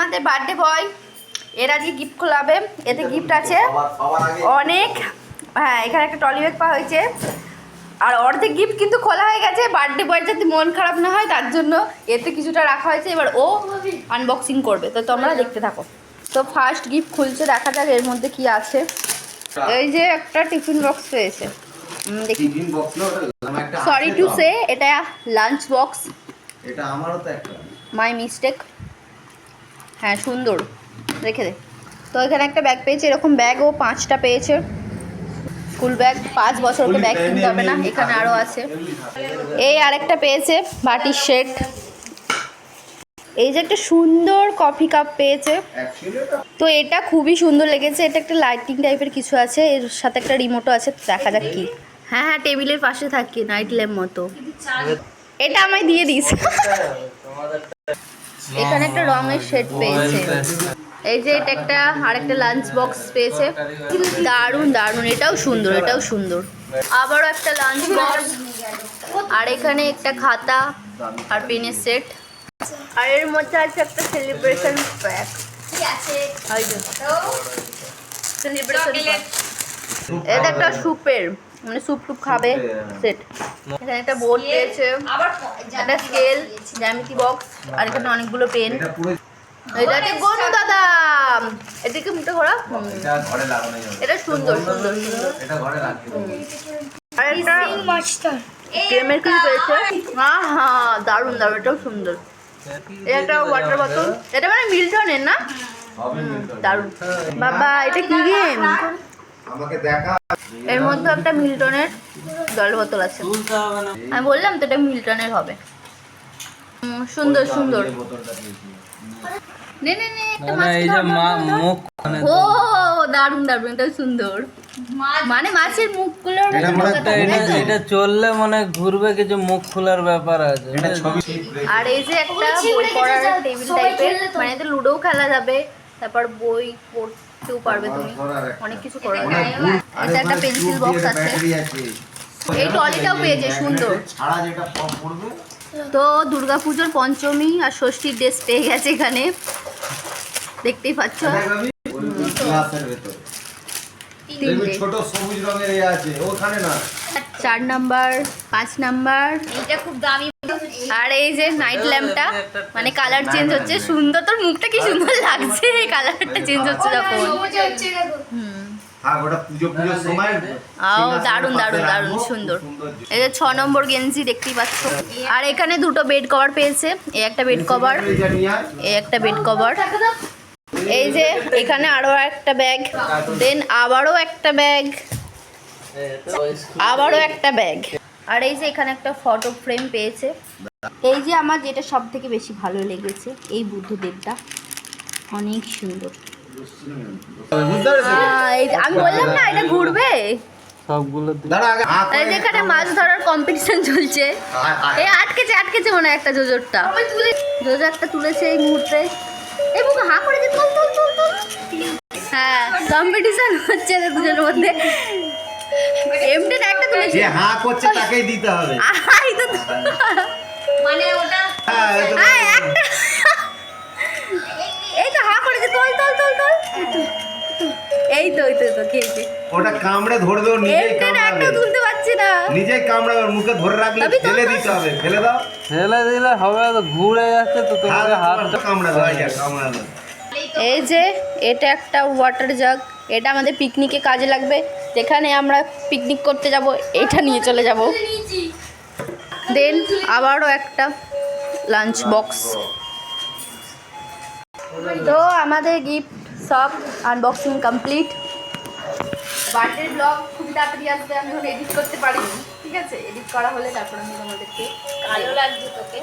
আমাদের birthday boy, এর আজকে গিফট খোলাবে। এতে গিফট আছে অনেক। হ্যাঁ, এখানে একটা ট্রলি ব্যাগ পাওয়া হয়েছে, আর অর্ধেক গিফট কিন্তু খোলা হয়ে গেছে। বার্থডে বয়ের যাতে মন খারাপ না হয় তার জন্য এতে কিছুটা রাখা হয়েছে। এবার ও আনবক্সিং করবে, তো তোমরা দেখতে থাকো। তো ফার্স্ট গিফট খুলছে, দেখা যাক এর মধ্যে কি আছে। এই যে একটা টিফিন বক্স পেয়েছে, দেখি। সরি টু সে এটা লাঞ্চ বক্স। এটা আমারও তো একটা মাই মিস্টেক। হ্যাঁ, সুন্দর, রেখে দে। তো এখানে একটা ব্যাগ পেয়েছে, এরকম ব্যাগও 5টা পেয়েছে। স্কুল ব্যাগ, 5 বছর ওকে ব্যাগ কিনতে হবে না। এখানে আরও আছে। এই আরেকটা পেয়েছে বাটির সেট। এই যে একটা সুন্দর কফি কাপ পেয়েছে, তো এটা খুবই সুন্দর লেগেছে। এটা একটা লাইটিং টাইপের কিছু আছে, এর সাথে একটা রিমোটও আছে। দেখা যাক কি। হ্যাঁ হ্যাঁ, টেবিলের পাশে থাকে, নাইট ল্যাম্প মতো। এটা আমায় দিয়ে দিস। এখানে একটা রঙের সেট পেয়েছে। এই যে এটা একটা আরেকটা লাঞ্চ বক্স পেয়েছে, দারুণ দারুণ। এটাও সুন্দর, এটাও সুন্দর। আবারও একটা লাঞ্চ বক্স, আর এখানে একটা খাতা আর পেনের সেট, আর এর মধ্যে আছে একটা সেলিব্রেশন প্যাক। এটা একটা স্যুপের, মানে স্যুপ টুপ খাবে সেট। এখানে একটা বোর্ড পেয়েছে, একটা স্কেল, জ্যামিতি বক্স, আর এখানে অনেকগুলো পেন। এটা একটা গনু দাদা, এদিকে মুখটা ঘোরা। এটা সুন্দর সুন্দর সুন্দর। আর একটা গেমের কিছু পেয়েছে। হ্যাঁ হ্যাঁ, দারুণ দারুণ, এটাও সুন্দর। এটা একটা ওয়াটার বোতল, এটা মানে মিল্টনের না? দারুণ। বাবা, এটা কি গেম? এর মধ্যে একটা মিল্টনের জল বোতল আছে। আমি বললাম তো এটা মিল্টনের হবে। সুন্দর সুন্দর। নে নে নে, একটা মাছ। এই যে মুখ, ও দারুণ দারুণ, এটা সুন্দর। মানে মাছের মুখগুলো এটা চললে মানে ঘুরবে, কিছু মুখ খোলার ব্যাপার আছে। আর এই যে একটা বই পড়ার টেবিল টাইপের, মানে এতে লুডোও খেলা যাবে, তারপর বই পড়তেও পারবে তুমি, অনেক কিছু করা যাবে। এটা একটা পেন্সিল বক্স আছে। এই ট্রলিটাও পেয়েছে, সুন্দর। তো দুর্গাপুজোর পঞ্চমী আর ষষ্ঠীর ড্রেস পেয়ে গেছে এখানে, দেখতেই পাচ্ছ। ছোট সবুজ রঙের আছে ওখানে না, 4 নাম্বার, 5 নাম্বার। এটা খুব দামি। আর এই যে নাইট ল্যাম্পটা, মানে কালার চেঞ্জ হচ্ছে। সুন্দর, তোর মুখটা কি সুন্দর লাগছে, এই কালারটা চেঞ্জ হচ্ছে যখন। দারুণ দারুণ দারুণ সুন্দর। এই যে 6 নম্বর গেঞ্জি দেখতেই পাচ্ছ। আর এখানে দুটো বেড কভার পেয়েছে, এই একটা বেড কভার, এই একটা বেড কভার। এই যে এখানে আরো একটা ব্যাগ, দেন আবারও একটা ব্যাগ, আবারও একটা ব্যাগ। আর এই যে এখানে একটা ফটো ফ্রেম পেয়েছে। এই যে আমার যেটা সব থেকে বেশি ভালো লেগেছে, এই বুদ্ধদেবটা অনেক সুন্দর। আমি বললাম না এটা ঘুরবে সবগুলো। যেখানে মাছ ধরার কম্পিটিশন চলছে, এই আটকেছে আটকেছে মনে হয় একটা জোজরটা, জোজো একটা তুলেছে এই মুহূর্তে। এই বুক হাঁ করেছে, তুল তুল তুল তুল। হ্যাঁ, কম্পিটিশন হচ্ছে দুজনের মধ্যে। এমনি একটা তুলেছে, যে হাঁ করছে তাকেই দিতে হবে। মানে ওটা একটা এই তো হাঁ করেছে, তোল তোল তোল তোল। এই তো এই তো তো খেয়েছে। ওটা কামড়ে ধরবে, ও নিজেই কামড়াবে। একটা তুলতে পারছি না, নিজেই কামড়াবে, মুখে ধরে রাখলে ফেলে দিতে হবে। ফেলে দাও, ফেলে দিলে হবে তো, ঘুরে যাচ্ছে তো, তোমাকে হাতটা কামড়াবে, কামড়াবে। এই যে এটা একটা ওয়াটার জাগ, এটা আমাদের পিকনিকে কাজে লাগবে। যেখানে আমরা পিকনিক করতে যাব, এটা নিয়ে চলে যাব। দেন আবারও একটা লাঞ্চ বক্স। তো আমাদের গিফট সব আনবক্সিং কমপ্লিট। বার্থডে ব্লগ খুবই তাড়াতাড়ি আসবে, আমি এখন এডিট করতে পারিনি, ঠিক আছে? এডিট করা হলে তারপর আমি তোমাদেরকে। ভালো লাগছে তোকে।